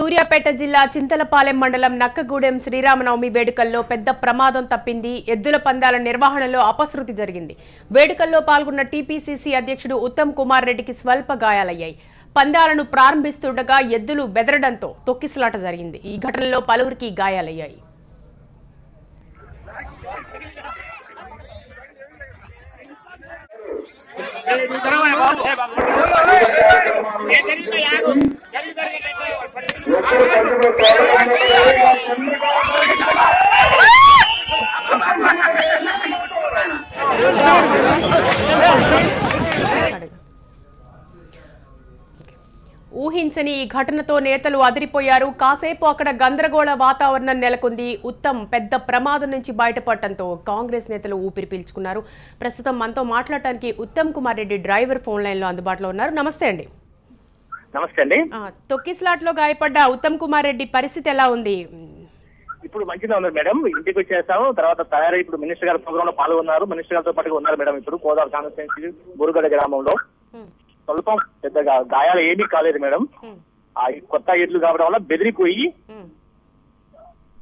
సూర్యాపేట జిల్లా చింతలపాలెం మండలం నక్కగూడెం శ్రీరామనవమి వేడుకల్లో పెద్ద ప్రమాదం తప్పింది. ఎద్దుల పందాల నిర్వహణలో అపశృతి జరిగింది. వేడుకల్లో పాల్గొన్న టీపీసీసీ అధ్యక్షుడు ఉత్తమ్ కుమార్ రెడ్డికి స్వల్ప గాయాలయ్యాయి. పందాలను ప్రారంభిస్తుండగా ఎద్దులు బెదరడంతో తొక్కిసలాట జరిగింది. ఈ ఘటనలో పలువురికి గాయాలయ్యాయి. ఊహించని ఈ ఘటనతో నేతలు అదిరిపోయారు. కాసేపు అక్కడ గందరగోళ వాతావరణం నెలకొంది. ఉత్తమ్ పెద్ద ప్రమాదం నుంచి బయటపడటంతో కాంగ్రెస్ నేతలు ఊపిరి పీల్చుకున్నారు. ప్రస్తుతం మనతో మాట్లాడటానికి Uttam Kumar Reddy driver phone line లో అందుబాటులో ఉన్నారు. నమస్తే అండి. నమస్తే అండి. తొక్కిస్లాట్ లో గాయపడ్డ ఉత్తమ్ కుమార్ రెడ్డి పరిస్థితి ఎలా ఉంది? ఇప్పుడు మంచిగా ఉన్నారు మేడం. ఇంటికి వచ్చేస్తాము. తర్వాత తయారై ఇప్పుడు మినిస్టర్ గారి ప్రోగ్రామ్ లో పాల్గొన్నారు. మినిస్టర్ గారితో పాటుగా ఉన్నారు మేడం. ఇప్పుడు కోదాడ కాన్స్టిట్యున్సీ బురుగడ గ్రామంలో స్వల్పం పెద్ద గాయాలు ఏమీ కాలేదు మేడం. ఆ కొత్త ఎడ్లు కావడం వల్ల బెదిరిపోయి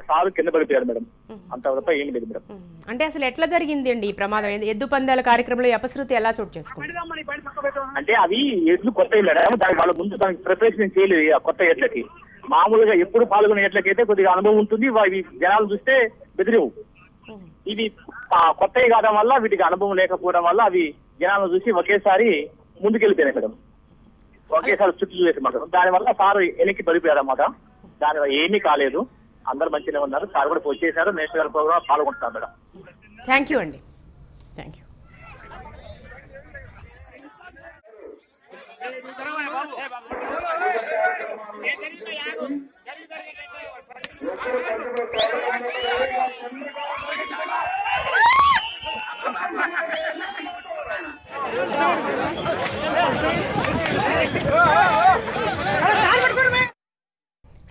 సారు కింద పడిపోయారు మేడం. అంత తప్ప ఏమీ లేదు మేడం. అంటే అసలు ఎట్లా జరిగింది అండి ఈ ప్రమాదం? ఎద్దు పందాల కార్యక్రమంలో అపశృతి ఎలా చోటు చేసుకుంది? అంటే అవి ఎడ్లు కొత్తవి మేడం. దానికి వాళ్ళ ముందు దానికి ప్రిపరేషన్ చేయలేదు. ఆ కొత్త ఎడ్లకి మామూలుగా ఎప్పుడు పాల్గొనే ఎడ్లకైతే కొద్దిగా అనుభవం ఉంటుంది. ఇవి జనాలు చూస్తే బెదిరివు. ఇవి కొత్తవి కావడం వల్ల వీటికి అనుభవం లేకపోవడం వల్ల అవి జనాలను చూసి ఒకేసారి ముందుకెళ్ళిపోయినాయి మేడం. ఒకేసారి చుట్టూ చేసి మాట దానివల్ల సారు వెనక్కి పడిపోయారు అన్నమాట. దానివల్ల ఏమీ కాలేదు. అందరూ మంచిగా ఉన్నారు. సార్ కూడా వచ్చేసారు. మినిస్టర్ గారి ప్రోగ్రామ్ పాల్గొంటున్నారు మేడం. థ్యాంక్ యూ అండి. Thank you.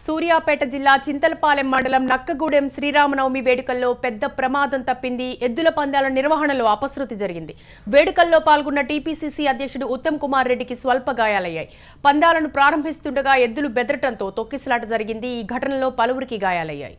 సూర్యాపేట జిల్లా చింతలపాలెం మండలం నక్కగూడెం శ్రీరామనవమి వేడుకల్లో పెద్ద ప్రమాదం తప్పింది. ఎద్దుల పందాల నిర్వహణలో అపశృతి జరిగింది. వేడుకల్లో పాల్గొన్న టీపీసీసీ అధ్యక్షుడు ఉత్తమ్ కుమార్ రెడ్డికి స్వల్ప గాయాలయ్యాయి. పందాలను ప్రారంభిస్తుండగా ఎద్దులు బెదరటంతో తొక్కిసలాట జరిగింది. ఈ ఘటనలో పలువురికి గాయాలయ్యాయి.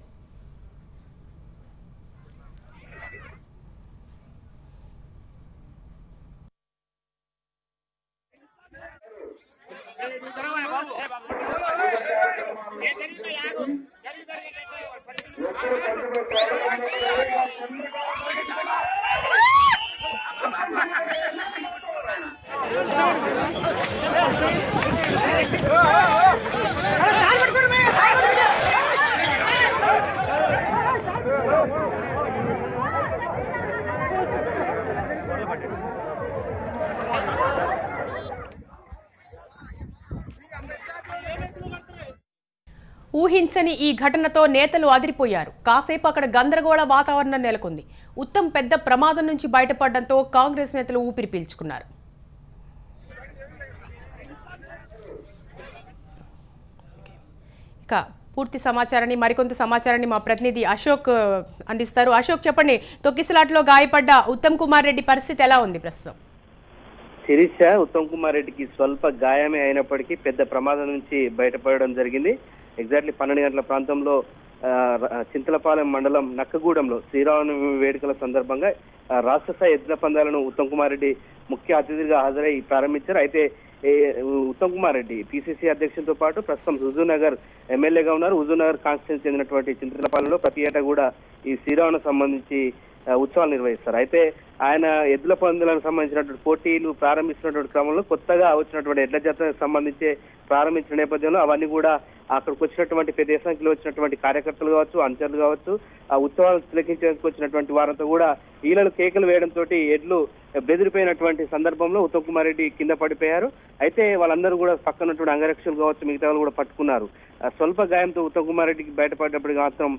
ఊహించని ఈ ఘటనతో నేతలు అదిరిపోయారు. కాసేపు అక్కడ గందరగోళ వాతావరణం నెలకొంది. ఉత్తమ్ పెద్ద ప్రమాదం నుంచి బయటపడడంతో కాంగ్రెస్ నేతలు ఊపిరి పీల్చుకున్నారు. ఇక పూర్తి సమాచారాన్ని మరికొంత సమాచారాన్ని మా ప్రతినిధి అశోక్ అందిస్తారు. అశోక్ చెప్పండి, తొక్కిసలాట్లో గాయపడ్డ ఉత్తమ్ కుమార్ రెడ్డి పరిస్థితి ఎలా ఉంది ప్రస్తుతం? శిరీష, ఉత్తమ్ కుమార్ రెడ్డికి స్వల్ప గాయమే అయినప్పటికీ పెద్ద ప్రమాదం నుంచి బయటపడడం జరిగింది. ఎగ్జాక్ట్లీ 12 గంటల ప్రాంతంలో చింతలపాలెం మండలం నక్కగూడెంలో శ్రీరామనవమి వేడుకల సందర్భంగా రాష్ట్ర స్థాయి ఎద్దుల పందాలను ఉత్తమ్ కుమార్ రెడ్డి ముఖ్య అతిథిగా హాజరై ప్రారంభించారు. అయితే ఉత్తమ్ కుమార్ రెడ్డి పిసిసి అధ్యక్షులతో పాటు ప్రస్తుతం హుజూర్నగర్ ఎమ్మెల్యేగా ఉన్నారు. హుజూర్నగర్ కాన్స్టిట్యూన్సీ చెందినటువంటి చింతలపాలెంలో ప్రతి ఏటా కూడా ఈ శ్రీరామనవమికి సంబంధించి ఉత్సవాలు నిర్వహిస్తారు. అయితే ఆయన ఎద్దుల పందులకు సంబంధించినటువంటి పోటీలు ప్రారంభిస్తున్నటువంటి క్రమంలో కొత్తగా వచ్చినటువంటి ఎడ్ల జాతరకు సంబంధించి ప్రారంభించిన నేపథ్యంలో అవన్నీ కూడా అక్కడికి వచ్చినటువంటి పెద్ద సంఖ్యలో వచ్చినటువంటి కార్యకర్తలు కావచ్చు, అనుచరులు కావచ్చు, ఆ ఉత్సవాలు తిలకించేందుకు వచ్చినటువంటి వారంతా కూడా ఈలలు కేకలు వేయడంతో ఎడ్లు బెదిరిపోయినటువంటి సందర్భంలో ఉత్తమ్ కుమార్ రెడ్డి కింద పడిపోయారు. అయితే వాళ్ళందరూ కూడా పక్కనటువంటి అంగరక్షకులు కావచ్చు, మిగతా వాళ్ళు కూడా పట్టుకున్నారు. స్వల్ప గాయంతో ఉత్తమ్ కుమార్ రెడ్డికి బయటపడ్డప్పటికి మాత్రం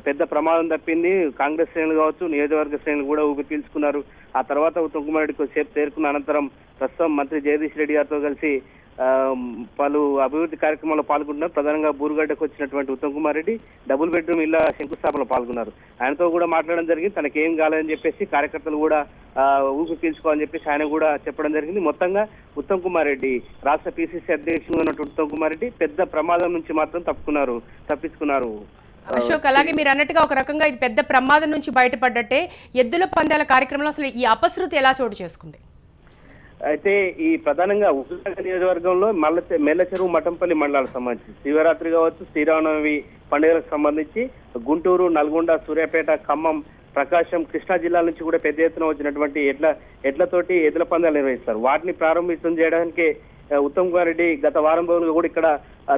పెద్ద ప్రమాదం తప్పింది. కాంగ్రెస్ శ్రేణులు కావచ్చు, నియోజకవర్గ శ్రేణులు కూడా ఊపిరి పీల్చుకున్నారు. ఆ తర్వాత ఉత్తమ్ కుమార్ రెడ్డి కొద్దిసేపు తేరుకున్న అనంతరం ప్రస్తుతం మంత్రి జగదీష్ రెడ్డి గారితో కలిసి పలు అభివృద్ధి కార్యక్రమాల్లో పాల్గొంటున్నారు. ప్రధానంగా బూరుగడ్డకు వచ్చినటువంటి ఉత్తమ్ కుమార్ రెడ్డి డబుల్ బెడ్రూమ్ ఇళ్ల శంకుస్థాపనలో పాల్గొన్నారు. ఆయనతో కూడా మాట్లాడడం జరిగింది. తనకేం కాలేదని చెప్పేసి కార్యకర్తలు కూడా ఊపి పీల్చుకోవాలని చెప్పేసి ఆయన కూడా చెప్పడం జరిగింది. మొత్తంగా ఉత్తమ్ కుమార్ రెడ్డి రాష్ట్ర పిసిసి అధ్యక్షుడు ఉన్నటువంటి ఉత్తమ్ కుమార్ రెడ్డి పెద్ద ప్రమాదం నుంచి మాత్రం తప్పించుకున్నారు. అశోక్, అలాగే మీరు అన్నట్టుగా ఒక రకంగా ఇది పెద్ద ప్రమాదం నుంచి బయటపడ్డట్టే. ఎద్దుల పందాల కార్యక్రమంలో అసలు ఈ అపశృతి ఎలా చోటు చేసుకుంది? అయితే ఈ ప్రధానంగా హుజూర్నగర్ నియోజకవర్గంలో మెల్ల చెరువు మఠంపల్లి మండలాలకు సంబంధించి శివరాత్రి కావచ్చు, శ్రీరామనవమి పండుగలకు సంబంధించి గుంటూరు, నల్గొండ, సూర్యాపేట, ఖమ్మం, ప్రకాశం, కృష్ణా జిల్లాల నుంచి కూడా పెద్ద ఎత్తున వచ్చినటువంటి ఎడ్లతోటి ఎద్దుల పందాలు నిర్వహిస్తారు. వాటిని ప్రారంభితం చేయడానికి ఉత్తమ్ కుమార్ రెడ్డి గత వారం రోజులుగా కూడా ఇక్కడ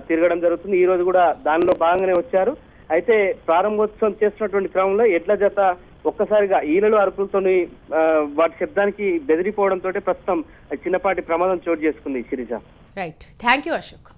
తిరగడం జరుగుతుంది. ఈ రోజు కూడా దానిలో భాగంగానే వచ్చారు. అయితే ప్రారంభోత్సవం చేస్తున్నటువంటి క్రమంలో ఎడ్ల జత ఒక్కసారిగా ఈలలు అరుపులతో వాటి శబ్దానికి బెదిరిపోవడంతో ప్రస్తుతం చిన్నపాటి ప్రమాదం చోటు చేసుకుంది. Sirisha, right, thank you Ashok.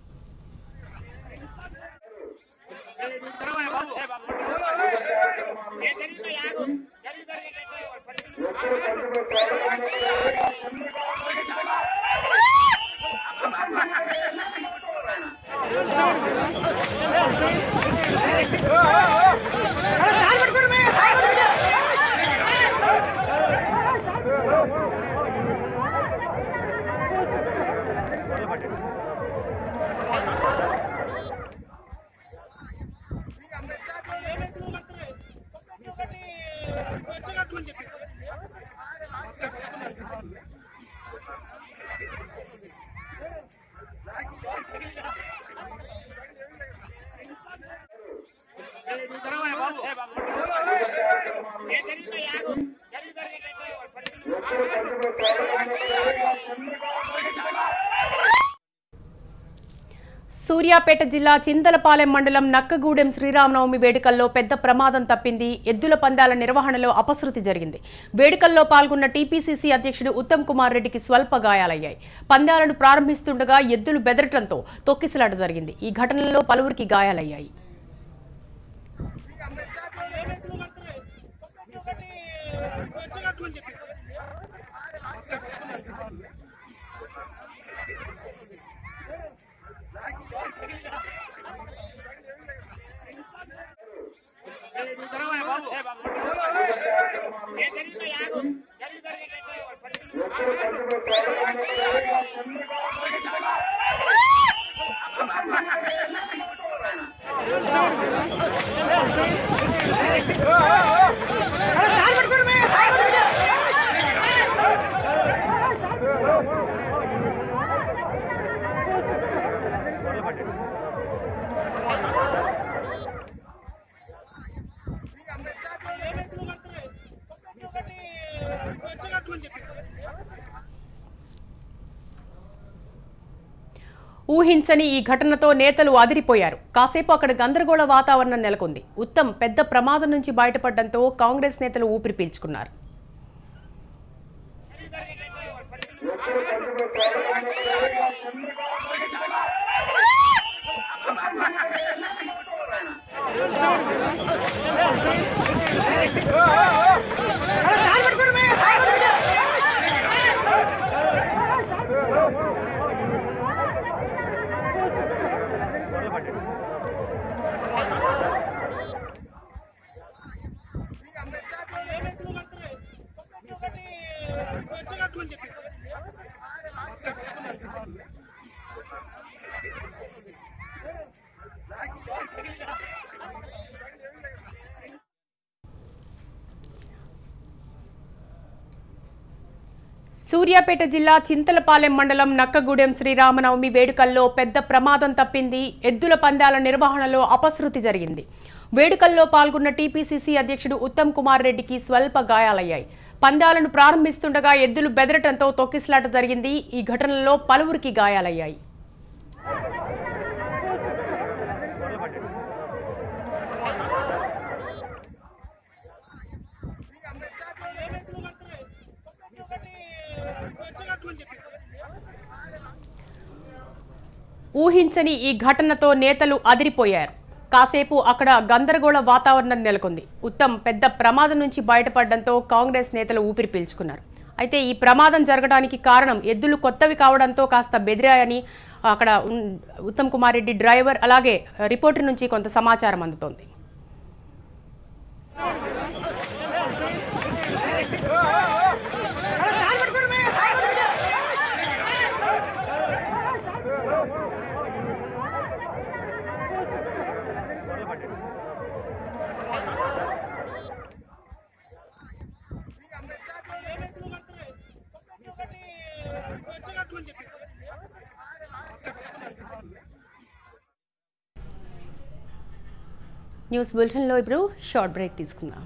Suryapet జిల్లా చింతలపాలెం మండలం నక్కగూడెం శ్రీరామనవమి వేడుకల్లో పెద్ద ప్రమాదం తప్పింది. ఎద్దుల పందాల నిర్వహణలో అపశృతి జరిగింది. వేడుకల్లో పాల్గొన్న టీపీసీసీ అధ్యక్షుడు ఉత్తమ్ కుమార్ రెడ్డికి స్వల్ప గాయాలయ్యాయి. పందాలను ప్రారంభిస్తుండగా ఎద్దులు బెదరటంతో తొక్కిసలాట జరిగింది. ఈ ఘటనలో పలువురికి గాయాలయ్యాయి. ఊహించని ఈ ఘటనతో నేతలు అదిరిపోయారు. కాసేపు అక్కడ గందరగోళ వాతావరణం నెలకొంది. ఉత్తమ్ పెద్ద ప్రమాదం నుంచి బయటపడడంతో కాంగ్రెస్ నేతలు ఊపిరి పీల్చుకున్నారు. సూర్యాపేట జిల్లా చింతలపాలెం మండలం నక్కగూడెం శ్రీరామనవమి వేడుకల్లో పెద్ద ప్రమాదం తప్పింది. ఎద్దుల పందాల నిర్వహణలో అపశృతి జరిగింది. వేడుకల్లో పాల్గొన్న టీపీసీసీ అధ్యక్షుడు ఉత్తమ్ కుమార్ రెడ్డికి స్వల్ప గాయాలయ్యాయి. పందాలను ప్రారంభిస్తుండగా ఎద్దులు బెదరటంతో తొక్కిసలాట జరిగింది. ఈ ఘటనలో పలువురికి గాయాలయ్యాయి. ఊహించని ఈ ఘటనతో నేతలు అదిరిపోయారు. కాసేపు అక్కడ గందరగోళ వాతావరణం నెలకొంది. ఉత్తమ్ పెద్ద ప్రమాదం నుంచి బయటపడడంతో కాంగ్రెస్ నేతలు ఊపిరి పీల్చుకున్నారు. అయితే ఈ ప్రమాదం జరగడానికి కారణం ఎద్దులు కొత్తవి కావడంతో కాస్త బెదిరాయని అక్కడ ఉత్తమ్ కుమార్ రెడ్డి డ్రైవర్ అలాగే రిపోర్టర్ నుంచి కొంత సమాచారం అందుతోంది. న్యూస్ బులెటిన్లో ఇప్పుడు షార్ట్ బ్రేక్ తీసుకుందాం.